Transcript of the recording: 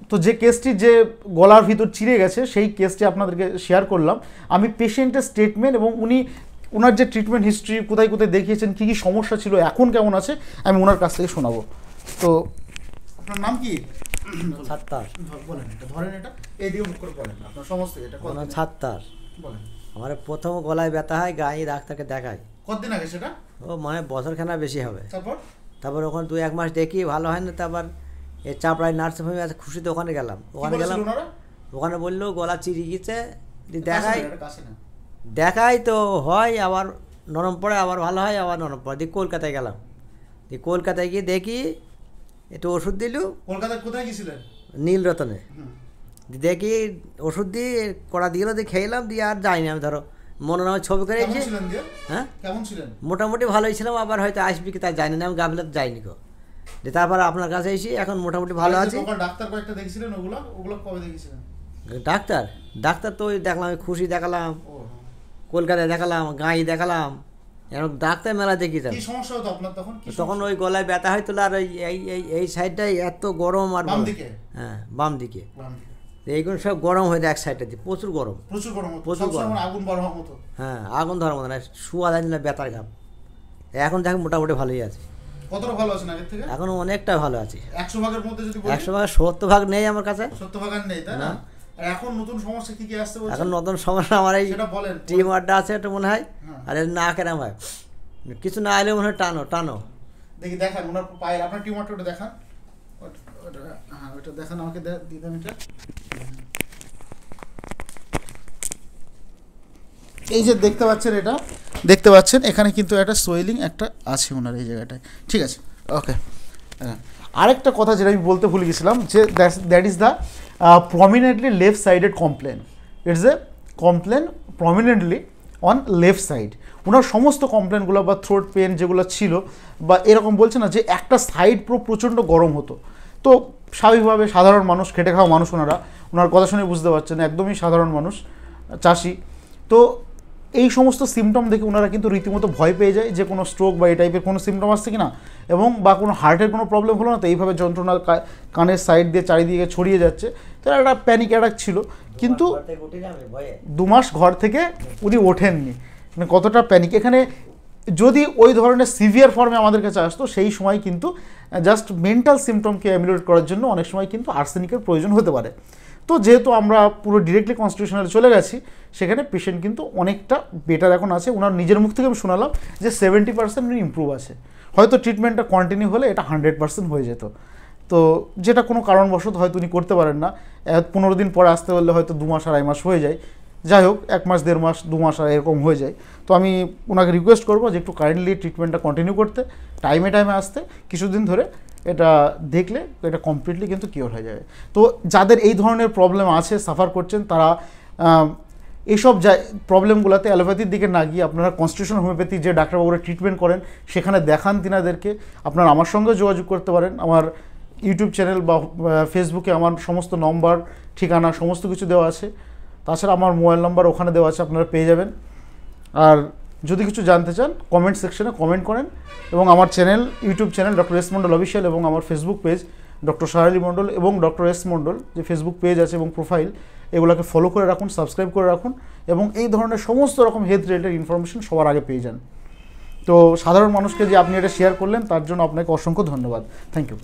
তো যে কেসটি যে গলার ভিতর চিরে গেছে সেই কেসটি আপনাদেরকে শেয়ার করলাম। আমি পেশেন্টের স্টেটমেন্ট এবং ওনার যে ট্রিটমেন্ট হিস্ট্রি, কোথায় কোথায় দেখিয়েছেন, কী কী সমস্যা ছিল, এখন কেমন আছে, আমি ওনার কাছ থেকে শোনাবো। তো আপনার নাম কি? ছাত্তার। বলেন, এটা ধরেন, এটা এই দিকে মুখ করে বলেন আপনার সমস্ত। এটা ছাত্তার। বলেন। আমার প্রথম গলায় ব্যথা হয়, গায়ে ডাক্তারকে দেখাই। কতদিন আগে সেটা? ও মানে বছরখানা বেশি হবে। তারপর ওখানে 2-1 মাস দেখি ভালো হয় না, তারপর এই চাপড়ায় নার্সিংহোমে আছে খুশিতে ওখানে গেলাম। ওখানে বললো গলা চিরি গেছে, দেখাই তো হয়, আবার নরম পড়ে, আবার ভালো হয়, আবার নরম পড়ে। দিয়ে কলকাতায় গেলাম, দিয়ে কলকাতায় গিয়ে দেখি একটু ওষুধ দিল। কলকাতায় কোথায় গেছিলেন? নীলরতনে। দেখি ওষুধ দিয়ে কড়া দিয়ে দিয়ে খেলাম, দিয়ে আর যাইনি আমি। ধরো মনে হয় ছবি করে। হ্যাঁ, কেমন ছিলেন? মোটামুটি ভালোই ছিলাম, আবার হয়তো আসবি কি তাই জানি না, আমি গাফিলাতে যাইনি গো। তারপর আপনার কাছে এসে এখন মোটামুটি ভালো আছি। ডাক্তার কয়েকটা দেখছিলেন, ওগুলো কবে দেখেছিলেন? ডাক্তার তো ওই দেখলাম, খুশি দেখালাম, কলকাতায় দেখালাম, গাঁই দেখালাম, এখন ডাক্তার মেলা দেখি। কি সমস্যা হতো আপনার তখন? তখন ওই গলায় ব্যথা হয়তো, আর ওই এই সাইডটাই এত গরম। আর হ্যাঁ, বাম দিকে এইগুলো সব গরম হয়ে যায় এক সাইডটা দিয়ে, প্রচুর গরম। হ্যাঁ, আগুন ধরার মতো না, শুয়া যায় না, ব্যথার ঘাম। এখন দেখেন মোটামুটি ভালোই আছে। কতটা ভালো আছেন আগের থেকে? এখন অনেকটা ভালো আছি। 100 ভাগের মধ্যে যদি 100 ভাগের 70 ভাগ নেই আমার কাছে। 70 ভাগ নেই, তাই না? এখন নতুন সমস্যা কি কি আসছে বলছেন? এখন নতুন সমস্যা আমার এই টিউমারটা আছে, এটা মনে হয়। আর এর না কেরাম হয়, কিছু না এলে মনে হয় টানো। দেখি দেখান ওনার পায়ের, আপনার টিউমারটা ওটা দেখান। হ্যাঁ, ওটা দেখান আমাকে, দিবেন এটা। এই যে দেখতে পাচ্ছেন, এটা দেখতে পাচ্ছেন, এখানে কিন্তু একটা সোয়েলিং একটা আছে ওনার এই জায়গাটায়। ঠিক আছে, ওকে। আরেকটা কথা যেটা আমি বলতে ভুলে গেছিলাম, যে that is the prominently left sided complain. It's a complain prominently on left side. ওনার সমস্ত কমপ্লেনগুলো বা থ্রোট পেন যেগুলো ছিল, বা এরকম বলছে না যে একটা সাইড প্রচণ্ড গরম হতো। তো স্বাভাবিকভাবে সাধারণ মানুষ, খেটে খাওয়া মানুষ, ওনার কথা শুনে বুঝতে পারছেন একদমই সাধারণ মানুষ, চাষি। তো এই সমস্ত সিমটম দেখে ওনারা কিন্তু রীতিমতো ভয় পেয়ে যায় যে কোনো স্ট্রোক বা এই টাইপের কোনো সিমটম আসছে কিনা, এবং বা কোনো হার্টের কোনো প্রবলেম হলো না। তো এইভাবে যন্ত্রণা কানের সাইড দিয়ে চারিদিকে ছড়িয়ে যাচ্ছে। তো একটা প্যানিক অ্যাটাক ছিল। কিন্তু 2 মাস ঘর থেকে উনি ওঠেননি, মানে কতটা প্যানিক। এখানে যদি ওই ধরনের সিভিয়ার ফর্মে আমাদের কাছে আসতো, সেই সময় কিন্তু জাস্ট মেন্টাল সিমটমকে অ্যামিলিয়েট করার জন্য অনেক সময় কিন্তু আর্সেনিকের প্রয়োজন হতে পারে। তো যেহেতু আমরা পুরো ডিরেক্টলি কনস্টিটিউশনালে চলে গেছি, সেখানে পেশেন্ট কিন্তু অনেকটা বেটার এখন আছে। ওনার নিজের মুখ থেকে আমি শোনালাম যে 70% উনি ইম্প্রুভ আছে। হয়তো ট্রিটমেন্টটা কন্টিনিউ হলে এটা 100% হয়ে যেত। তো যেটা কোনো কারণবশত হয়তো উনি করতে পারেন না, 15 দিন পরে আসতে বললে হয়তো 2 মাস 2.5 মাস হয়ে যায়। যাই হোক, 1 মাস 1.5 মাস 2 মাস আর এরকম হয়ে যায়। তো আমি ওনাকে রিকোয়েস্ট করবো যে একটু কাইন্ডলি ট্রিটমেন্টটা কন্টিনিউ করতে, টাইমে আসতে, কিছুদিন ধরে এটা দেখলে এটা কমপ্লিটলি কিন্তু কিওর হয়ে যাবে। তো যাদের এই ধরনের প্রবলেম আছে, সাফার করছেন, তারা এইসব প্রবলেমগুলোতে অ্যালোপ্যাথির দিকে না গিয়ে আপনারা কনস্টিটিউশনাল হোমিওপ্যাথি যে ডাক্তারবাবুরা ট্রিটমেন্ট করেন সেখানে দেখান তিনাদেরকে। আপনারা আমার সঙ্গে যোগাযোগ করতে পারেন। আমার ইউটিউব চ্যানেল বা ফেসবুকে আমার সমস্ত নম্বর, ঠিকানা সমস্ত কিছু দেওয়া আছে। তাছাড়া আমার মোবাইল নাম্বার ওখানে দেওয়া আছে, আপনারা পেয়ে যাবেন। আর যদি কিছু জানতে চান কমেন্ট সেকশনে কমেন্ট করেন, এবং আমার channel, YouTube channel doctor S Mondal official, এবং আমার ফেসবুক পেজ ডক্টর শাহলী মন্ডল এবং ডক্টর এস মন্ডল যে ফেসবুক পেজ আছে এবং প্রোফাইল, এগুলোকে ফলো করে রাখুন, সাবস্ক্রাইব করে রাখুন, এবং এই ধরনের সমস্ত রকম হেলথ রিলেটেড ইনফরমেশন সবার আগে পেয়ে যান। তো সাধারণ মানুষকে যে আপনি এটা শেয়ার করলেন, তার জন্য আপনাকে অসংখ্য ধন্যবাদ। Thank you.